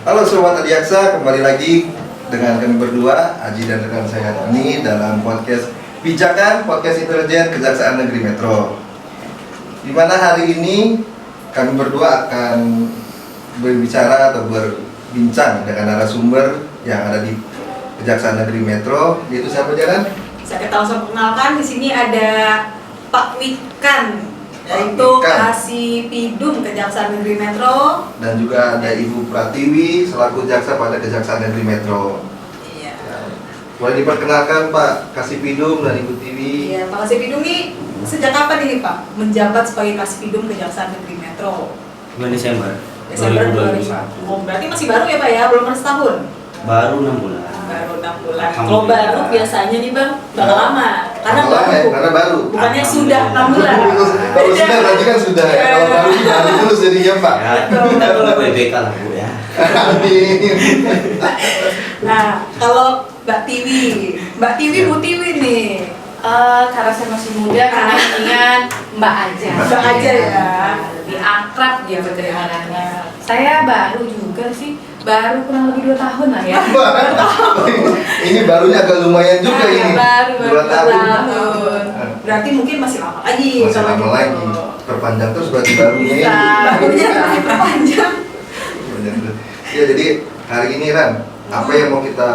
Halo Sobat Adiaksa, kembali lagi dengan kami berdua, Aji dan rekan saya Tony dalam podcast Pijakan Podcast Intelijen Kejaksaan Negeri Metro. Di mana hari ini kami berdua akan berbicara atau berbincang dengan narasumber yang ada di Kejaksaan Negeri Metro, yaitu siapa Jalan? Saya langsung perkenalkan, di sini ada Pak Wikan, yaitu Kasipidum Kejaksaan Negeri Metro, dan juga ada Ibu Pratiwi selaku jaksa pada Kejaksaan Negeri Metro. Iya. Ya. Boleh diperkenalkan Pak Kasipidum dan Ibu Tiwi. Iya, Pak Kasipidum ini sejak kapan ini Pak menjabat sebagai Kasipidum Kejaksaan Negeri Metro? Bulan Desember 2021. Oh, berarti masih baru ya Pak ya, belum setahun? Baru 6 bulan. Baru 6 bulan. Kalau baru biasanya nih Bang, bakal lama. Karena Lama baru. ya, karena baru. Bukannya sudah 6 bulan. Kalau sudah berarti kan sudah ya. Kalau baru sih baru terus jadinya Pak. Ya, kita perlu WBK lah Bu ya. Amin. Nah, kalau Mbak Tiwi Bu Tiwi nih. Karena saya masih muda, karena ingat Mbak aja. Mbak aja ya. Lebih akrab dia berterimaknya. Saya baru juga sih, baru kurang lebih 2 tahun lah ya. Ini barunya agak lumayan juga Nah, ini. baru 2 tahun. Berarti mungkin masih lama lagi. Masih kalau lama gitu. lagi. Perpanjang terus berarti barunya ini. Barunya masih perpanjang. Perpanjang terus. Ya jadi hari ini Ran, apa yang mau kita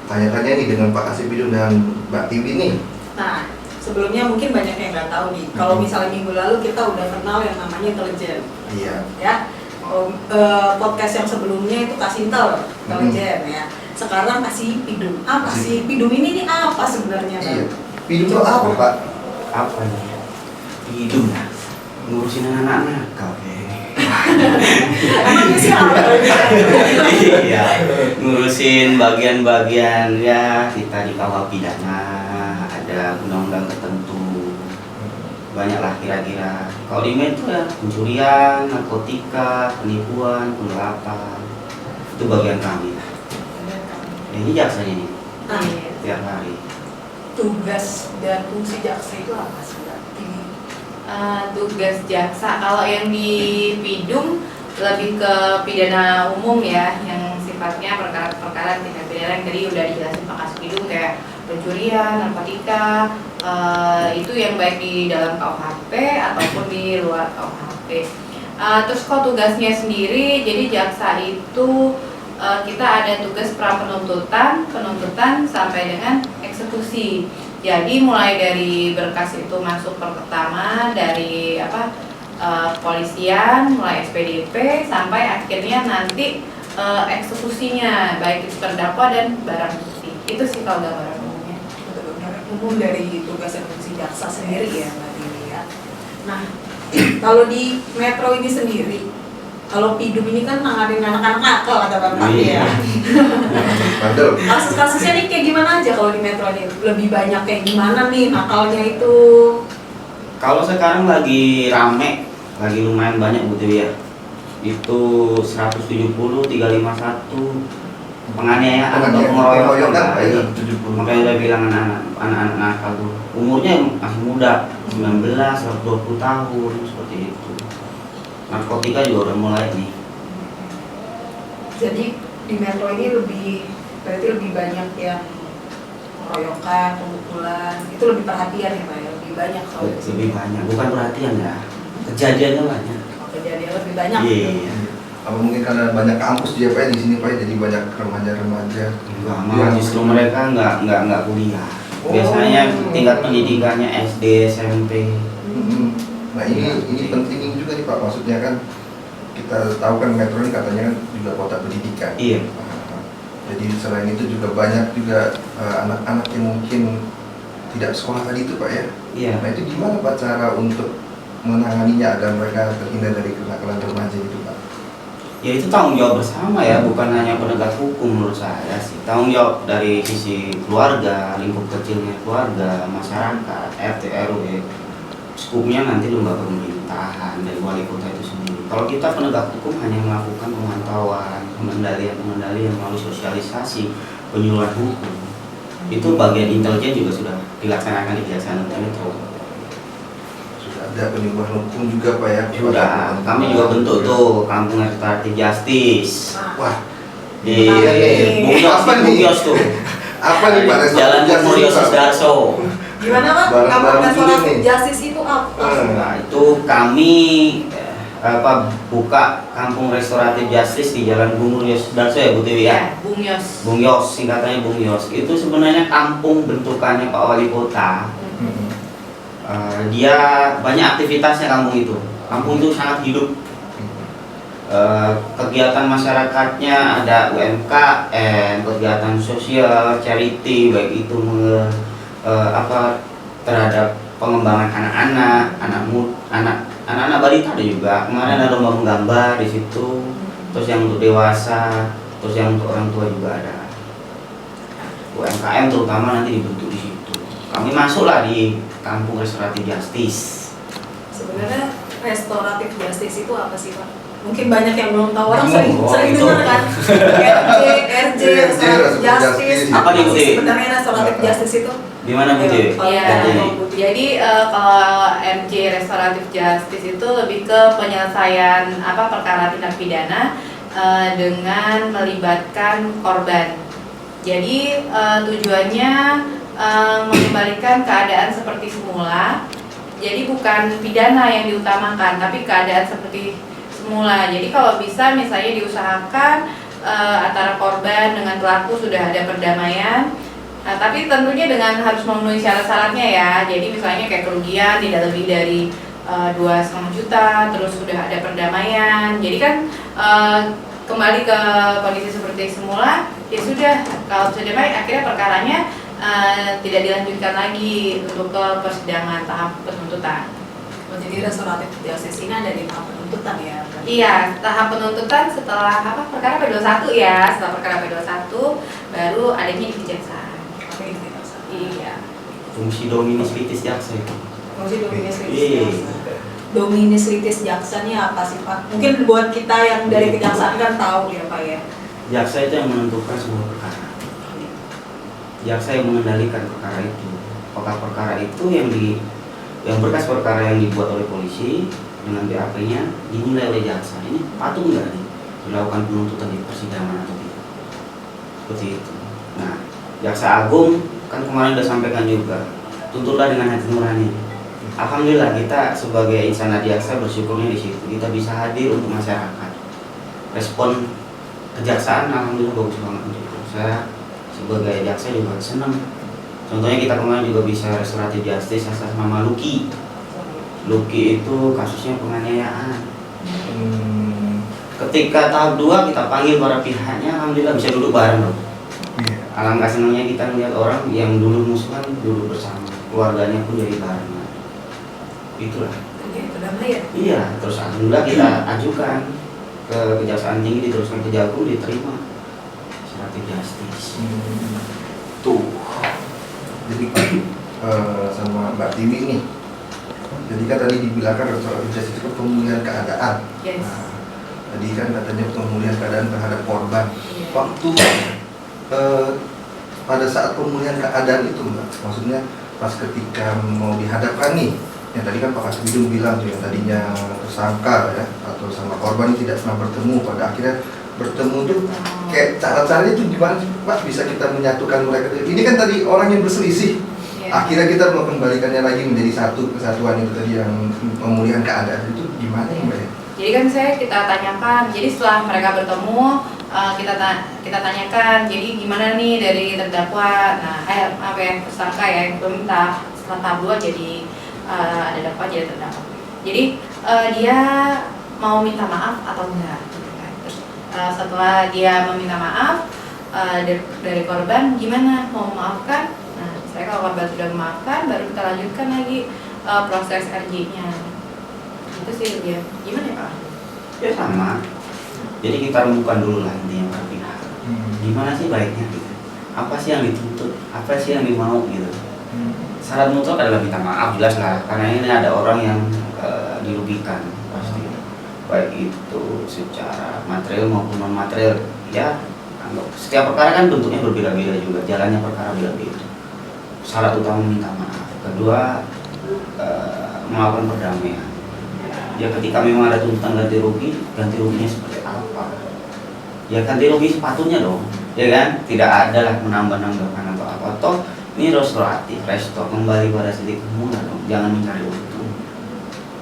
tanya-tanya nih dengan Pak Kasipidum dan Mbak Tiwi nih? Nah, sebelumnya mungkin banyak yang nggak tahu nih. Kalau misalnya minggu lalu kita udah kenal yang namanya intelijen, Iya. ya. Podcast yang sebelumnya itu Kasintel, intelijen ya. Sekarang Kasipidum. Apa sih Pidum ini nih apa sebenarnya? Bang? Iya. Pidum itu apa Pak? Apa nih? Hidup lah. Ngurusin anak-anak nakal kayaknya. Emangnya sih apa? Iya. Ngurusin bagian-bagian ya kita di kawal pidana, ada undang-undang tertentu. Banyaklah kira-kira. Kalau di Metro ya pencurian, narkotika, penipuan, penggelapan. Itu bagian kami. Ini jaksanya nih Nah, tiap hari. tugas dan fungsi jaksa itu apa sih Mbak Tiwi? Tugas jaksa, kalau yang di Pidum lebih ke pidana umum ya, yang sifatnya perkara-perkara tindak pidana yang tadi udah dijelasin Pak Kasipidum, kayak pencurian, narkotika, itu yang baik di dalam KUHP ataupun di luar KUHP. Terus kalau tugasnya sendiri, jadi jaksa itu kita ada tugas pra penuntutan sampai dengan eksekusi. Jadi mulai dari berkas itu masuk pertama dari kepolisian, mulai SPDP sampai akhirnya nanti eksekusinya, baik itu terdakwa dan barang bukti. Itu sih kalau gambaran umumnya. Benar-benar umum dari tugas dan fungsi jaksa sendiri ya Mbak Tiwi ya. Nah, kalau di Metro ini sendiri, kalau Pidum ini kan nanganin anak-anak nakal kata Bapak ya. Bandel. Kasus-kasusnya nih kayak gimana aja kalau di Metro ini? Lebih banyak kayak gimana nih nakalnya itu? Kalau sekarang lagi rame, lagi lumayan banyak Bu Dewi ya. Itu 170, 351 penganiayaan atau pengeroyokan. Makanya udah bilang anak-anak nakal tuh umurnya masih muda, 19, 20 tahun seperti itu. Narkotika juga udah mulai nih. Jadi di Metro ini berarti lebih banyak yang pengeroyokan, pemukulan, itu lebih perhatian ya Pak ya? Lebih banyak soalnya. Lebih banyak, bukan perhatian ya. Kejadiannya banyak. Kejadian lebih banyak. Iya. Apa mungkin karena banyak kampus dia Pak ya di sini Pak ya, jadi banyak remaja-remaja. Enggak, malah justru mereka nggak kuliah. Biasanya tingkat pendidikannya SD, SMP. Nah ini penting juga nih Pak, maksudnya kan kita tahu kan Metro ini katanya kan juga kota pendidikan. Iya. Jadi selain itu juga banyak juga anak-anak yang mungkin tidak sekolah tadi itu Pak ya. Iya. Nah itu gimana Pak cara untuk menanganinya agar mereka terhindar dari kenakalan remaja itu Pak? Ya itu tanggung jawab bersama ya, bukan hanya penegak hukum menurut saya sih. Tanggung jawab dari sisi keluarga, lingkup kecilnya keluarga, masyarakat, RT RW. Skupnya nanti lembaga pemerintahan dari wali kota itu sendiri. Kalau kita penegak hukum hanya melakukan pemantauan, pengendalian melalui sosialisasi, penyuluhan hukum. Itu bagian intelijen juga sudah dilaksanakan di Kejaksaan Negeri Metro. Sudah ada penyuluhan hukum juga Pak ya? Sudah, kami juga bentuk tuh Kampung Restoratif Justice. Wah, Iya, Nih. Bungyos, Apa nih? Bungyos tuh. Apa nih Pak Restoratif Jalan Justice Bungyos itu apa? Darso. Gimana Pak? Barang-barang Kampung dulu restoratif nih. justice itu apa? Nah, itu kami buka kampung restoratif justice di Jalan Bungyos Darso ya Bu Tiwi ya. Ya, Bungyos. Bungyos, singkatannya Bungyos. Itu sebenarnya kampung bentukannya Pak Wali Kota. Hmm. Dia banyak aktivitasnya kampung itu. Kampung itu sangat hidup. Kegiatan masyarakatnya ada UMKM, kegiatan sosial, charity, baik itu terhadap pengembangan anak-anak balita ada juga. Kemarin ada lomba menggambar di situ. Terus yang untuk dewasa, terus yang untuk orang tua juga ada. UMKM terutama nanti dibentuk di situ. Kami masuklah di kampung restoratif justice. Sebenarnya restoratif justice itu apa sih Pak? Mungkin banyak yang belum tahu, orang Oh, sering itu. dengar kan RJ, restoratif justice. Apa nih, Bu Tiwi? Sebenarnya restoratif justice itu? Gimana Bu Tiwi? Iya, jadi kalau MJ Restoratif Justice itu lebih ke penyelesaian perkara tindak pidana dengan melibatkan korban. Jadi tujuannya mengembalikan keadaan seperti semula. Jadi bukan pidana yang diutamakan, tapi keadaan seperti semula. Jadi kalau bisa misalnya diusahakan antara korban dengan pelaku sudah ada perdamaian. Nah, tapi tentunya dengan harus memenuhi syarat-syaratnya ya. Jadi misalnya kayak kerugian tidak lebih dari 2,5 juta, terus sudah ada perdamaian. Jadi kan kembali ke kondisi seperti semula, ya sudah. Kalau sudah damai, akhirnya perkaranya tidak dilanjutkan lagi untuk ke persidangan tahap penuntutan. Oh, jadi restoratif justice ini ada di tahap penuntutan ya? Berarti? Iya, tahap penuntutan setelah perkara P21 ya. Setelah perkara P21 baru adanya di kejaksaan. Iya. Fungsi dominis litis jaksa itu. Fungsi dominis litis Iya. jaksa. Dominis litis jaksanya apa sih Pak? Mungkin buat kita yang dari kejaksaan kan tahu ya Pak ya. Jaksa itu yang menentukan sebuah perkara. Jaksa yang mengendalikan perkara itu. Apakah perkara itu yang berkas perkara yang dibuat oleh polisi dengan BAP-nya dinilai oleh jaksa, ini patut nggak nih dilakukan penuntutan di persidangan atau tidak? Seperti itu. Nah, Jaksa Agung kan kemarin sudah sampaikan juga, tuntutlah dengan hati nurani. Alhamdulillah kita sebagai insan jaksa bersyukurnya di situ kita bisa hadir untuk masyarakat. Respon kejaksaan alhamdulillah bagus banget untuk itu. Saya sebagai jaksa juga senang. Contohnya kita kemarin juga bisa restoratif justice atas nama Lucky. Lucky itu kasusnya penganiayaan. Ketika tahap 2 kita panggil para pihaknya, alhamdulillah bisa duduk bareng loh. Alangkah senangnya kita melihat orang yang dulu musuhan duduk bersama, keluarganya pun jadi bareng. Itulah. Oke, perdamaian. Iya, terus alhamdulillah kita ajukan ke Kejaksaan Tinggi, diteruskan ke Jagung, diterima restoratif justice. Tuh. Jadi sama Mbak Tiwi nih. Jadi kan tadi dibilangkan restoratif justice itu pemulihan keadaan. Yes. Nah, tadi kan katanya pemulihan keadaan terhadap korban. Iya. Waktu pada saat pemulihan keadaan itu Mbak, maksudnya pas ketika mau dihadapkan nih, yang tadi kan Pak Kasbidum bilang tuh yang tadinya tersangka ya atau sama korban tidak pernah bertemu, pada akhirnya bertemu tuh kayak cara-caranya itu gimana sih Pak bisa kita menyatukan mereka? Ini kan tadi orang yang berselisih, Iya. akhirnya kita mengembalikannya lagi menjadi satu kesatuan itu tadi yang pemulihan keadaan itu gimana ya Mbak? Jadi kan kita tanyakan, jadi setelah mereka bertemu kita tanyakan, jadi gimana nih dari terdakwa, tersangka ya yang belum minta setelah tahap 2 jadi ada dakwah jadi terdakwa. Jadi dia mau minta maaf atau enggak? Gitu kan. Terus, setelah dia meminta maaf dari korban, gimana mau memaafkan? Nah, saya kalau korban sudah memaafkan, baru kita lanjutkan lagi proses RJ-nya. Itu sih dia. Gimana ya Pak? Ya sama. Jadi kita rembukan dulu lah intinya para pihak. Gimana sih baiknya gitu? Apa sih yang dituntut? Apa sih yang dimau gitu? Syarat mutlak adalah minta maaf jelas lah, karena ini ada orang yang dirugikan pasti. Baik itu secara material maupun non material. Ya, setiap perkara kan bentuknya berbeda-beda juga, jalannya perkara beda-beda. Syarat utama minta maaf. Kedua melakukan perdamaian. Ya ketika memang ada tuntutan ganti ruginya seperti apa? ya ganti rugi sepatunya dong, ya kan? Tidak ada lah menambah-nambahkan atau apa. Toh ini restoratif, resto kembali pada titik semula dong, jangan mencari untung.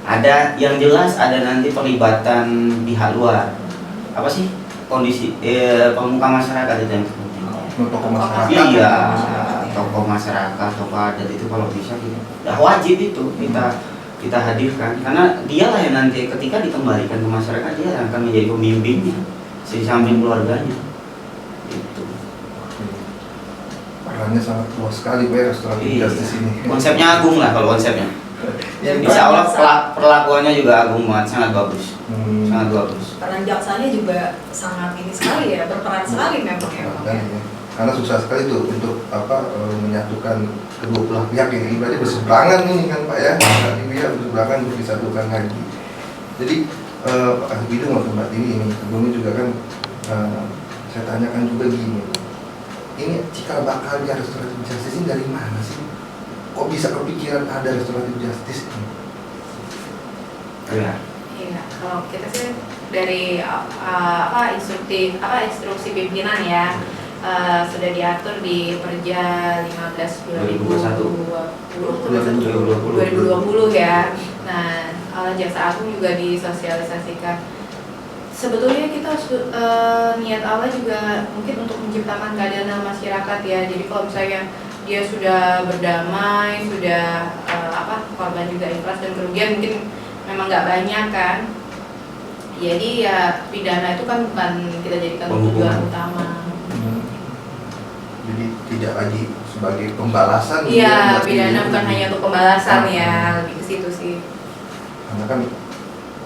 Ada yang jelas, ada nanti pelibatan pihak luar. Apa sih kondisi pemuka masyarakat itu yang Tokoh masyarakat. iya, tokoh masyarakat, tokoh adat itu kalau bisa gitu. Nah, wajib itu kita hadirkan karena dialah yang nanti ketika dikembalikan ke masyarakat dia akan menjadi pemimpinnya di samping keluarganya. Itu. Perannya sangat luas sekali Pak ya, restoratif justice ini. Konsepnya agung lah kalau konsepnya. Ya, Insya Allah perlakuannya juga agung banget, sangat bagus. Sangat bagus. Peran jaksanya juga sangat ini sekali ya, berperan sekali memang ya. Makanya, karena susah sekali tuh untuk menyatukan kedua belah pihak yang ibaratnya berseberangan nih kan Pak ya, tadi pihak berseberangan untuk disatukan lagi. Jadi Pak Kasih Bidung waktu Mbak Tini ini sebelumnya juga kan saya tanyakan juga gini, ini cikal bakalnya restoratif justice ini dari mana sih? Kok bisa kepikiran ada restoratif justice ini? Iya. Iya, kalau kita sih dari instruksi pimpinan ya sudah diatur di Perja 15/2020 ya. Nah, oleh Jaksa Agung juga disosialisasikan. Sebetulnya kita niat awal juga mungkin untuk menciptakan keadilan masyarakat ya. Jadi kalau misalnya dia sudah berdamai, sudah korban juga ikhlas dan kerugian mungkin memang nggak banyak kan. Jadi ya pidana itu kan bukan kita jadikan tujuan utama. Jadi tidak lagi sebagai pembalasan. Iya, pidana bukan hanya untuk pembalasan ya, lebih ke situ sih. Karena kan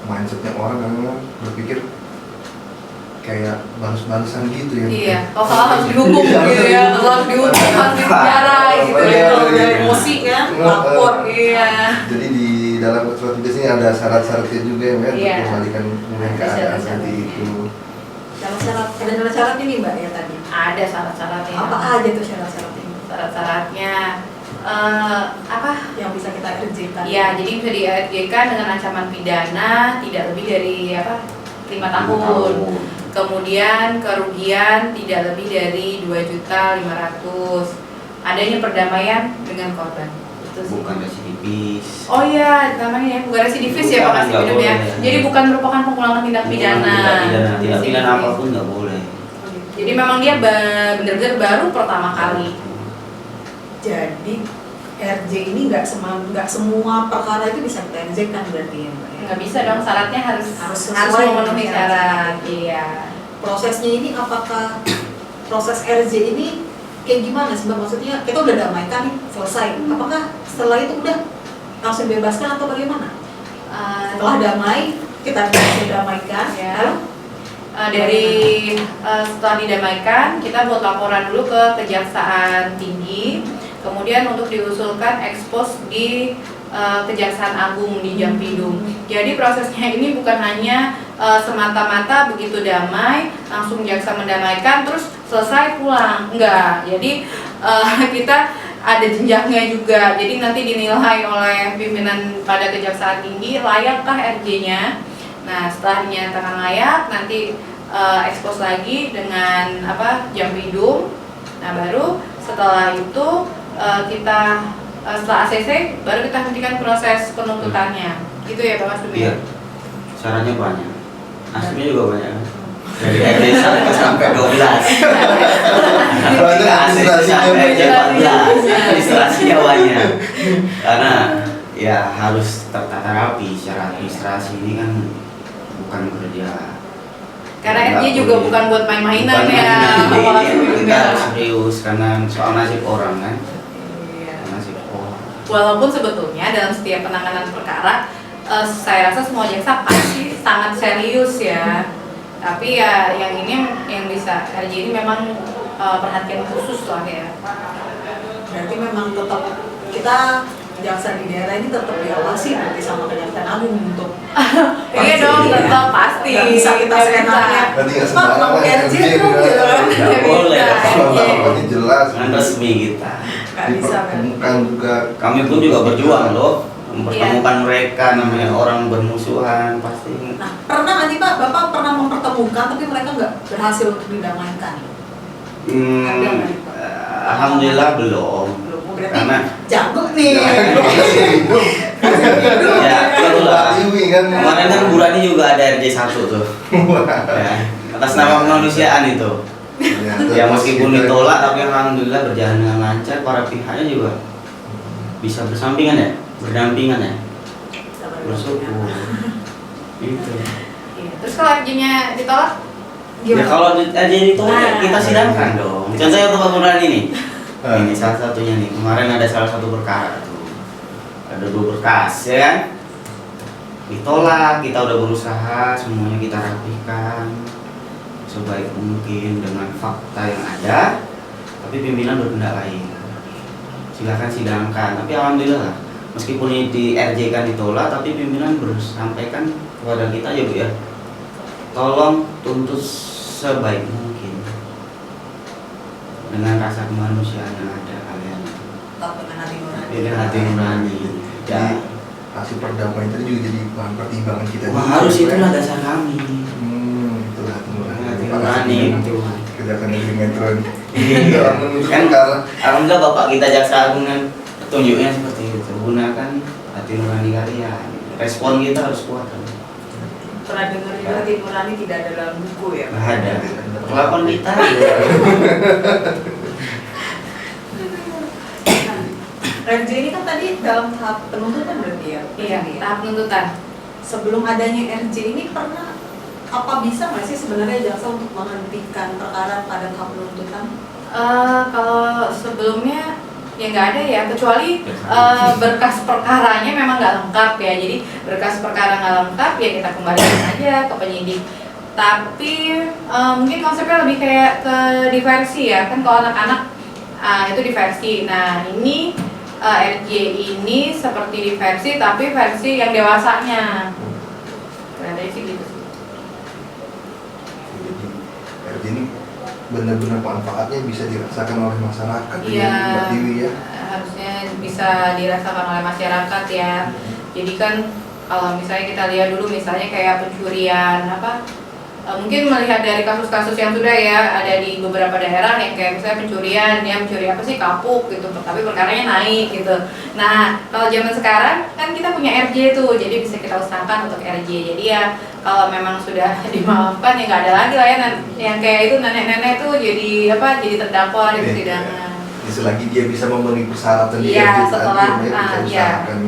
mindsetnya orang kan berpikir kayak balas-balasan gitu ya. Iya, kalau harus dihukum gitu ya, kalau harus dihukum harus dipenjara gitu ya. Kalau dari emosi kan, lapor. Iya. Jadi di dalam restoratif justice ini ada syarat-syaratnya juga ya, Mbak, Iya. untuk kembalikan keadaan seperti itu. Ada syarat ini Mbak ya tadi. Ada syarat-syaratnya. Apa aja tuh syarat-syarat ini? Syarat-syaratnya Yang bisa kita RJ-kan? Ya, jadi bisa di-RJ-kan dengan ancaman pidana tidak lebih dari 5 tahun. Kemudian kerugian tidak lebih dari 2.500.000. Adanya perdamaian dengan korban. Itu sih. Bukan residivis. Oh iya, namanya bukan residivis ya Pak Kasih Nggak Bidung ya. boleh. Jadi bukan merupakan pengulangan tindak pidana. Tindak pidana apapun nggak boleh. Jadi memang dia benar-benar baru pertama kali. Jadi RJ ini nggak semua perkara itu bisa kita RJ-kan berarti ya Mbak ya? Nggak bisa dong, syaratnya harus sesuai memenuhi dengan syarat. Iya. Prosesnya ini apakah proses RJ ini kayak gimana sih Mbak? Maksudnya kita udah damaikan nih, selesai. Apakah setelah itu udah langsung bebaskan atau bagaimana? Setelah damai, kita bisa damaikan Ya. Lalu Setelah didamaikan, kita buat laporan dulu ke Kejaksaan Tinggi. Kemudian untuk diusulkan ekspos di Kejaksaan Agung di Jampidum. Jadi prosesnya ini bukan hanya semata-mata begitu damai langsung jaksa mendamaikan terus selesai pulang, enggak. Jadi kita ada jenjangnya juga. Jadi nanti dinilai oleh pimpinan pada Kejaksaan Tinggi layakkah RJ-nya. Nah, setelah dinyatakan layak nanti ekspos lagi dengan Jampidum. Nah, baru setelah itu kita setelah ACC baru kita hentikan proses penuntutannya. Gitu ya Pak Mas Dumi? Iya. Syaratnya banyak. Aslinya juga banyak. Dari RT 1 sampai 12. Banyak administrasinya, Sampai Mbak. 14. Administrasinya banyak. Karena ya harus tertata rapi. Secara administrasi ini kan bukan kerja. Karena Nggak RJ juga boleh. bukan buat main-mainan Bukan ya. main-mainan. Pak Mas Dumi. Kita harus serius karena soal nasib orang kan. Iya. Nasib orang. Walaupun sebetulnya dalam setiap penanganan perkara saya rasa semua jaksa pasti sangat serius ya. Tapi ya yang ini yang bisa RJ ini memang perhatian khusus lah ya. berarti memang tetap kita jaksa di daerah ini tetap diawasi nanti sama Kejaksaan Agung untuk Iya dong, tetap pasti. nggak bisa kita Nggak seenaknya Nanti nggak Pak, sembarangan mau RJ RJ dong juga. gitu kan. Nggak Nggak boleh. bisa, Kalau RJ. tahapannya jelas. Kan resmi kita. Nggak bisa kan Dipertemukan juga. Kami pun juga berjuang loh mempertemukan mereka, namanya orang bermusuhan pasti. Nah, pernah nggak sih Pak, Bapak pernah mempertemukan tapi mereka nggak berhasil untuk didamaikan? Ada nggak nih, Pak? Alhamdulillah belum. Belum, berarti Karena jago nih. ya itulah. Iwi kan. Kemarin kan Bu Rani juga ada RJ1 tuh. Ya, atas nama kemanusiaan itu. Ya meskipun ditolak tapi alhamdulillah berjalan dengan lancar, para pihaknya juga bisa bersampingan ya, berdampingan ya. Bersyukur. Itu. Iya. Terus kalau RJ-nya ditolak Ya gimana? kalau RJ ditolak Nah. kita sidangkan dong. Contohnya untuk Pak Bu Rani nih. Ah. Ini salah satunya nih. Kemarin ada salah satu perkara tuh. Ada 2 berkas ya kan. Ditolak, kita udah berusaha semuanya kita rapihkan sebaik mungkin dengan fakta yang ada, tapi pimpinan berkendak lain. Silakan sidangkan, tapi alhamdulillah meskipun ini di RJ kan ditolak, tapi pimpinan bersampaikan kepada kita ya Bu ya, tolong tuntut sebaik mungkin dengan rasa kemanusiaan yang ada kalian, Tetap dengan hati nurani. dengan hati nurani. Ya, Jadi hasil perdamaian tadi juga jadi bahan pertimbangan kita. wah, juga, harus ya. itulah dasar kami. Itulah hati nurani. Hati Terima kasih nurani dengan itu. Kejaksaan Negeri Metro ini. Iya. Dalam menuntut Kan perkara. alhamdulillah Bapak kita Jaksa Agung kan petunjuknya seperti itu. Gunakan hati nurani kalian. Respon kita harus kuat. Kan? Pernah dengar juga hati nurani tidak ada dalam buku ya? Nggak ada. Perlakuan kita. RJ ini kan tadi dalam tahap penuntutan berarti ya? Iya, Ini ya? tahap penuntutan. Sebelum adanya RJ ini pernah apa bisa nggak sih sebenarnya jaksa untuk menghentikan perkara pada tahap penuntutan? Kalau sebelumnya ya nggak ada ya, kecuali berkas perkaranya memang nggak lengkap ya. Jadi berkas perkara nggak lengkap ya kita kembalikan aja ke penyidik. Tapi mungkin konsepnya lebih kayak ke diversi ya, kan kalau anak-anak itu diversi. Nah ini RJ ini seperti diversi tapi versi yang dewasanya. Kelihatannya sih gitu sih. Jadi RJ ini benar-benar manfaatnya bisa dirasakan oleh masyarakat Iya, ya, Mbak Dewi ya. harusnya bisa dirasakan oleh masyarakat ya. Jadi kan kalau misalnya kita lihat dulu misalnya kayak pencurian apa, mungkin melihat dari kasus-kasus yang sudah ya ada di beberapa daerah yang kayak misalnya pencurian, dia mencuri apa sih, kapuk gitu, tapi perkaranya naik gitu. Nah kalau zaman sekarang kan kita punya RJ tuh, jadi bisa kita usahakan untuk RJ. Jadi ya kalau memang sudah dimaafkan ya nggak ada lagi lah ya yang kayak itu nenek-nenek tuh jadi apa, jadi terdakwa di persidangan. Ya, selagi dia bisa memenuhi persyaratan di Iya, RJ setelah, tadi, ya, kita iya. usahakan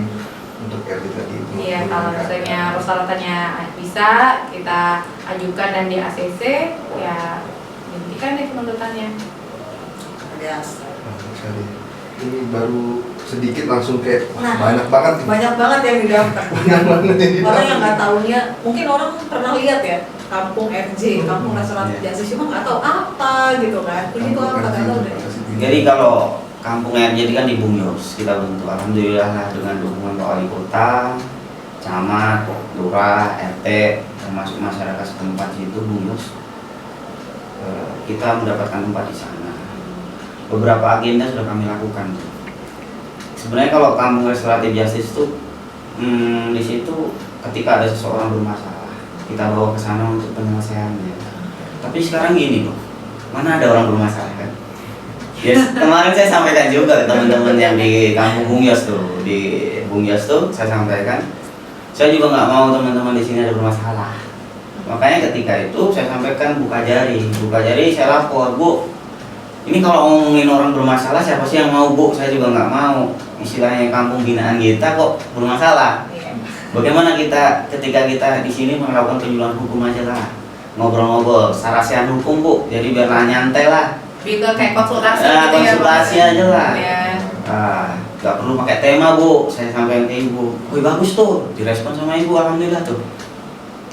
untuk RJ tadi. Iya, kalau misalnya persyaratannya bisa kita ajukan dan di ACC ya dihentikan deh penuntutannya. Biasa. Bagus sekali. Ini baru sedikit langsung kayak wah, Nah, banyak banget nih. Banyak banget yang didaftar. Banyak banget yang Orang didaftar. yang nggak tahunya, mungkin orang pernah lihat ya kampung RJ, kampung restoratif Iya. justice, cuma nggak tahu apa gitu kan. Ini tuh apa nggak tahu deh. Jadi kalau kampung RJ itu kan di Bung Yos kita bentuk, alhamdulillah lah dengan dukungan Pak Wali Kota, camat, lurah, RT, termasuk masyarakat setempat itu Bung Yos, kita mendapatkan tempat di sana. Beberapa agenda sudah kami lakukan. Sebenarnya kalau kampung restoratif justice itu di situ ketika ada seseorang bermasalah kita bawa ke sana untuk penyelesaiannya. Tapi sekarang gini loh, mana ada orang bermasalah kan? Yes, kemarin saya sampaikan juga ke teman-teman yang di kampung Bung Yos tuh, di Bung Yos tuh saya sampaikan, saya juga nggak mau teman-teman di sini ada bermasalah. Makanya ketika itu saya sampaikan buka jari saya lapor, Bu. Ini kalau ngomongin orang bermasalah siapa sih yang mau, Bu? Saya juga nggak mau. Istilahnya kampung binaan kita kok bermasalah. Iya. Bagaimana kita ketika kita di sini melakukan penyuluhan hukum aja lah, ngobrol-ngobrol, sarasian hukum, Bu. Jadi biar lah nyantai lah. Lebih ke kayak konsultasi Nah, gitu ya. konsultasi Pak? aja lah. Iya. Gak perlu pakai tema, Bu. Saya sampaikan ke Ibu. Wih bagus tuh, direspon sama Ibu, alhamdulillah tuh.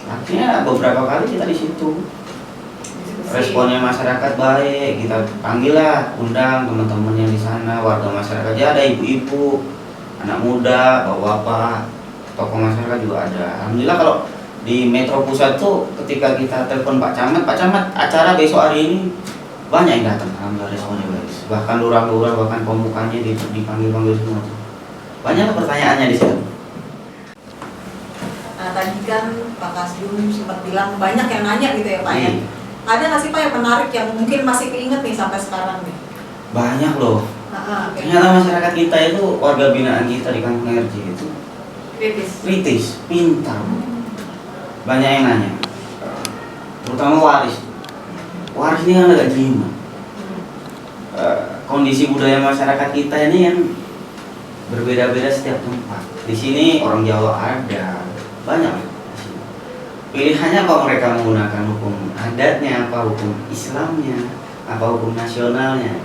Akhirnya beberapa kali kita di situ. Responnya masyarakat baik, kita panggil lah, undang teman-teman yang di sana, warga masyarakat ya, ada ibu-ibu, anak muda, bapak-bapak, tokoh masyarakat juga ada. Alhamdulillah kalau di Metro Pusat tuh ketika kita telepon Pak Camat, acara besok hari ini banyak yang datang, alhamdulillah responnya bagus. Bahkan lurah-lurah, bahkan pemukanya dipanggil-panggil semua tuh. Banyak pertanyaannya di situ. tadi kan Pak Kasdum sempat bilang banyak yang nanya gitu ya Pak ya. Iya. Ada nggak sih Pak yang menarik yang mungkin masih keinget nih sampai sekarang nih? Banyak loh. Kayak Ternyata masyarakat kita itu, warga binaan kita di Kampung RJ itu kritis, pintar. Banyak yang nanya. Terutama waris. Waris ini kan agak jima. Kondisi budaya masyarakat kita ini yang berbeda-beda setiap tempat. Di sini orang Jawa ada banyak. Di sini. Pilihannya apa mereka menggunakan hukum adatnya, apa hukum Islamnya, apa hukum nasionalnya.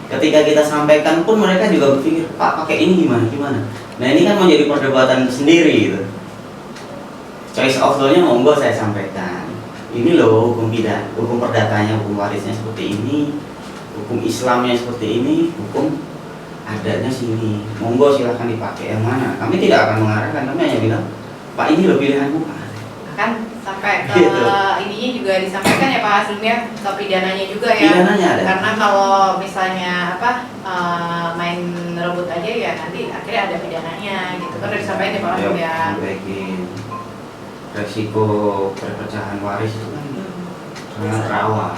Ketika kita sampaikan pun mereka juga berpikir, Pak pakai ini gimana? Nah ini kan menjadi perdebatan sendiri gitu. Choice of law-nya monggo saya sampaikan. Ini loh hukum pidana, hukum perdatanya, hukum warisnya seperti ini, hukum Islamnya seperti ini, hukum adatnya sini. Monggo silahkan dipakai yang mana. Kami tidak akan mengarahkan, kami hanya bilang, Pak ini loh pilihanmu Pak. Kan sampai ke Gitu. ininya juga disampaikan ya Pak Hasdum ya, ke pidananya juga ya. Pidananya ada. Karena kalau misalnya main rebut aja ya nanti akhirnya ada pidananya gitu kan udah disampaikan ya Pak Hasdum ya. Sampaikan resiko perpecahan waris itu kan sangat rawan.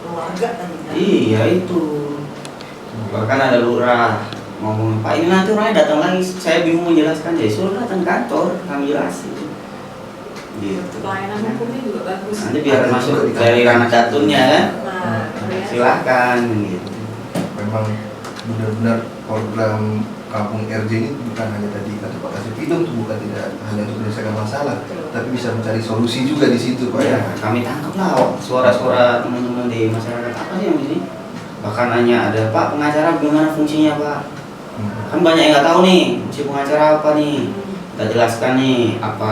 keluarga tadi kan. Iya itu. Bahkan ada lurah ngomong, Pak ini nanti orangnya datang lagi, saya bingung menjelaskan, ya suruh datang kantor, kami jelasin. Gitu. Pelayanan hukumnya juga bagus. Nanti biar masuk dari ranah datunnya kan, Nah, silahkan gitu. Memang benar-benar program Kampung RJ ini bukan hanya tadi kata Pak Kasih Pidum, itu bukan tidak hanya untuk menyelesaikan masalah, tapi bisa mencari solusi juga di situ Pak ya. Ya, kami tangkap lah suara-suara teman-teman di masyarakat apa sih yang ini. Bahkan nanya ada, Pak pengacara gimana fungsinya Pak? Kan banyak yang nggak tahu nih, fungsi pengacara apa nih? Kita jelaskan nih apa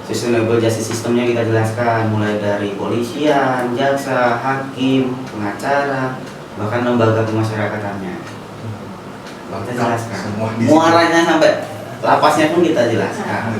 sustainable justice systemnya kita jelaskan, mulai dari polisian, jaksa, hakim, pengacara, bahkan lembaga pemasyarakatannya. Kita jelaskan. Semua di Muaranya sampai lapasnya pun kita jelaskan.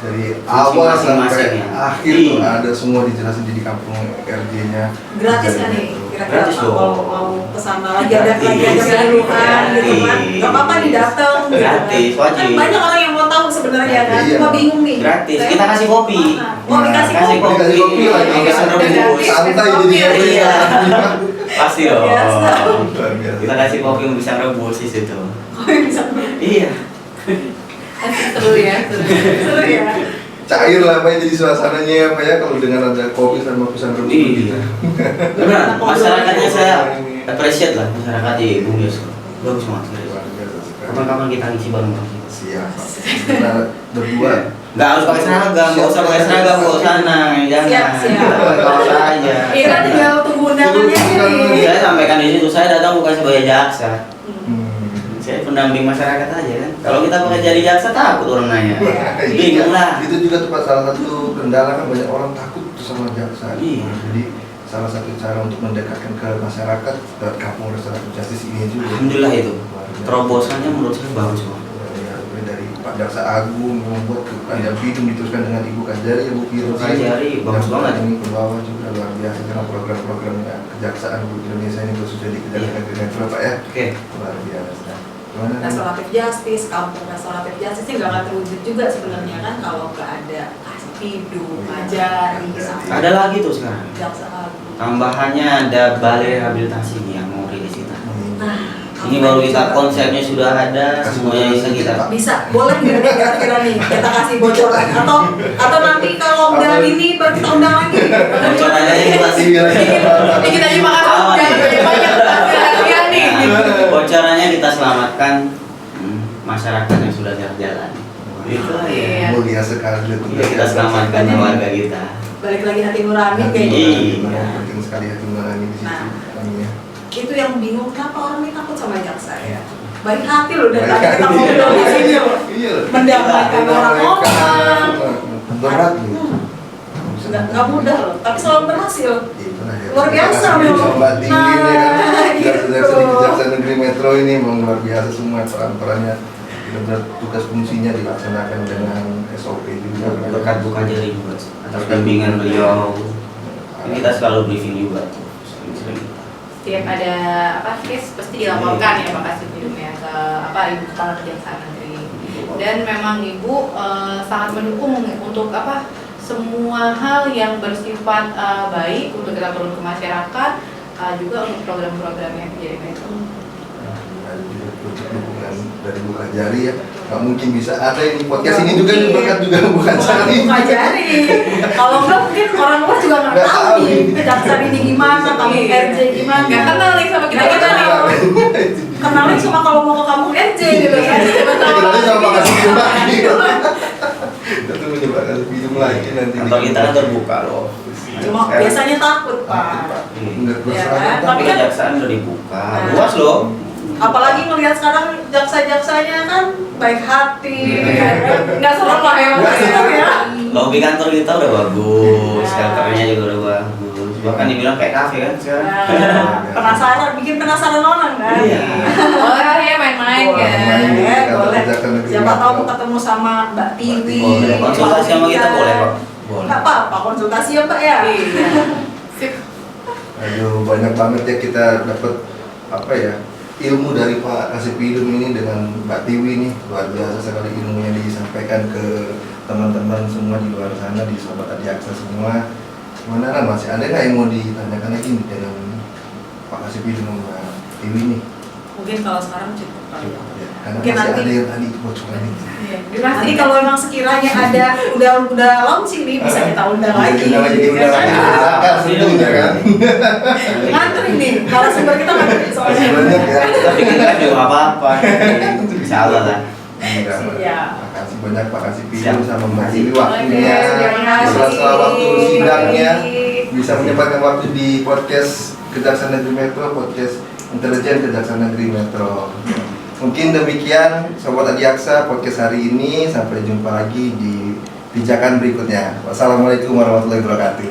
dari awal sampai masing-masing ya. akhir tuh ada semua dijelasin di Kampung RJ-nya. gratis kan nih kira-kira Gratis Pak, dong. kalau mau kesana lagi ada Gratis. keseluruhan gitu kan Gratis. nggak apa-apa didateng gitu kan. Gratis, wajib. Kan banyak orang yang mau tahu sebenarnya kan Iya. cuma bingung nih. Gratis. Saya Kita kasih kopi. mau dikasih Kasih kopi Dikasih kopi lagi. Oke, serebus. Santai Kopi, jadi iya. Pasti dong. Biasa. Luar biasa. Kita kasih kopi yang bisa rebus di situ. bisa Iya. Seru ya, seru ya. Cair lah Pak ya, jadi suasananya Pak ya kalau dengan ada kopi sama pisang rebus. Iya. Benar, masyarakatnya saya appreciate lah masyarakat di Bung Yos. Bagus banget. Luar biasa sekali. Kapan-kapan kita ngisi bareng-bareng. Siap Pak. Kita berdua. Nggak harus pakai seragam, nggak usah pakai seragam, nggak usah jangan. Siap, siap. Kita pakai kaos aja. Kita tinggal tunggu undangannya aja nih. Saya sampaikan di situ, saya datang bukan sebagai jaksa. Hmm. Saya pendamping masyarakat aja kan. Kalau kita pakai jadi jaksa takut orang nanya. Iya. Bingung lah. Itu juga tuh Pak salah satu kendala kan banyak orang takut tuh sama jaksa. Iya. Jadi salah satu cara untuk mendekatkan ke masyarakat dan Kampung Restoratif Justice ini juga. Alhamdulillah itu. Luar biasa. Terobosannya menurut saya bagus banget. Dari Pak Jaksa Agung membuat ke Pangdam Bidung diteruskan dengan Ibu Kajari, Ibu Firzi. Kajari, bagus Dan banget. Ini ke bawah juga luar biasa karena program-programnya kejaksaan di Indonesia ini khususnya di Kejaksaan Negeri Metro Pak ya. Oke. Luar biasa. Gimana kan? Restoratif Justice, Kampung Restoratif Justice ini nggak akan terwujud juga sebenarnya kan kalau nggak ada Kasih Pidum, Kajari, sama Ada lagi tuh sekarang. Jaksa Agung. Tambahannya ada balai rehabilitasi nih yang mau rilis kita. Nah, Ini baru kita konsepnya sudah ada, semuanya bisa kita. bisa, boleh nggak nih kira-kira nih kita kasih bocoran atau nanti kalau udah ini baru kita undang lagi. Bocoran aja kita kasih. Ini kita aja makan Aman. udah banyak latihan nih. Bocorannya kita selamatkan masyarakat yang sudah jalan. Itu aja. Iya. Mulia sekali. Iya, kita selamatkan warga kita. Balik lagi hati nurani Hati kayaknya. Iya. Penting sekali hati nurani di situ. Nah. Kami ya. Itu yang bingung kenapa orang ini takut sama jaksa ya. Baik hati loh dari Baik tadi kita hati. ngobrol di sini loh. Iya. Mendamaikan orang-orang. Berat nih. Nggak mudah loh, tapi selalu berhasil. Itulah ya. Luar biasa Terima kasih memang. Mbak Tinggi ini kan. Nah, gitu. Jaksa di Kejaksaan Negeri Metro ini memang luar biasa semua peran-perannya. Benar-benar tugas fungsinya dilaksanakan dengan SOP juga. Berkat Bu Kajari juga atas bimbingan beliau. Ini kita selalu briefing juga. Sering-sering. Setiap ada case pasti dilaporkan ya Pak Kasih Pidum ya ke Ibu Kepala Kejaksaan Negeri. Dan memang Ibu sangat mendukung untuk semua hal yang bersifat baik untuk kita turun ke masyarakat, juga untuk program-programnya PJD Metro. Untuk dukungan dari Bukan Jari ya, nggak mungkin bisa ada ini podcast ini juga berkat juga Bukan Jari. Bukan Jari. Kalau enggak mungkin orang luar juga nggak Nggak tahu tahu nih nih. kejaksaan ini gimana, kamu RJ gimana. Nggak kenal nih sama kita nih. Kenalin cuma kalau mau ke kamu RJ gitu kan. Kenalin sama Pak Kasih Bidung lagi. Itu mencoba kasih Bidung lagi nanti. Kantor kita kan terbuka loh. Cuma biasanya takut Pak. Enggak Ya, berserah. tapi Tapi kan- kejaksaan udah dibuka, luas loh. Apalagi melihat sekarang jaksa-jaksanya kan baik hati, Iya. ya kan? Nggak serem lah ya, Nggak serem ya. Lobby kantor kita udah bagus, Ya. shelternya juga udah bagus. Bahkan dibilang kayak kafe kan sekarang. Penasaran, bikin penasaran orang kan? Iya. Boleh ya main-main Boleh, kan. main. Ya, Kantor boleh. Kejaksaan Negeri Siapa Metro. tahu mau ketemu sama Mbak Tiwi. Boleh. Konsultasi sama kita boleh kok. Boleh. Nggak apa-apa, konsultasi ya Mbak ya. Iya. Sip. Aduh, banyak banget ya kita dapat ilmu dari Pak Kasih Bidung ini dengan Mbak Tiwi nih, luar biasa sekali ilmu yang disampaikan ke teman-teman semua di luar sana, di Sobat Adiaksa semua. Gimana kan, masih ada nggak yang mau ditanyakan lagi nih dengan Pak Kasih Bidung sama Mbak Tiwi nih? Mungkin kalau sekarang cukup kali ya. Ya, karena Mungkin masih nanti- ada yang tadi bocoran nih. Nanti kalau memang sekiranya ada udah launching nih bisa kita undang lagi. Diundang lagi, diundang Ya lagi. kan? Silakan, tentunya kan. Ngantri nih, kalau sumber kita ngantri Masih soalnya. banyak ya. Tapi kita juga nggak apa-apa. Insya Allah lah. Enggak, Iya. makasih banyak Pak Kasih Bidung Siap. sama Mbak Tiwi Oke, waktunya. terima kasih. Sela-sela waktu sidangnya Baik. bisa menyempatkan waktu di podcast Kejaksaan Negeri Metro, podcast intelijen Kejaksaan Negeri Metro. Mungkin demikian Sobat Adiaksa podcast hari ini, sampai jumpa lagi di pijakan berikutnya. Wassalamualaikum warahmatullahi wabarakatuh.